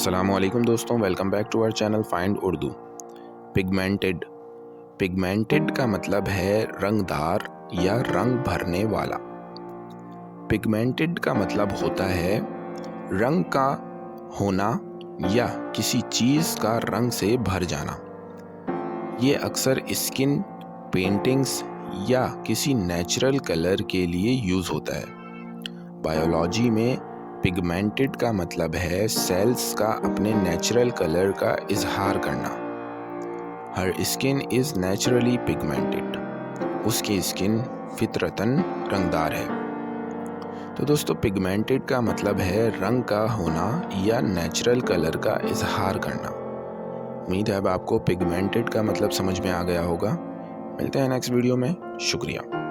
अस्सलामुअलैकुम दोस्तों, welcome back to our channel find Urdu. Pigmented. Pigmented का मतलब है रंगदार या रंग भरने वाला। पिगमेंटेड का मतलब होता है रंग का होना या किसी चीज़ का रंग से भर जाना। ये अक्सर स्किन, पेंटिंग्स या किसी नेचुरल कलर के लिए यूज़ होता है। बायोलॉजी में पिगमेंटेड का मतलब है सेल्स का अपने नेचुरल कलर का इजहार करना। हर स्किन इज़ नेचुरली पिगमेंटेड। उसकी स्किन फितरतन रंगदार है। तो दोस्तों, पिगमेंटेड का मतलब है रंग का होना या नेचुरल कलर का इजहार करना। उम्मीद है अब आपको पिगमेंटेड का मतलब समझ में आ गया होगा। मिलते हैं नेक्स्ट वीडियो में। शुक्रिया।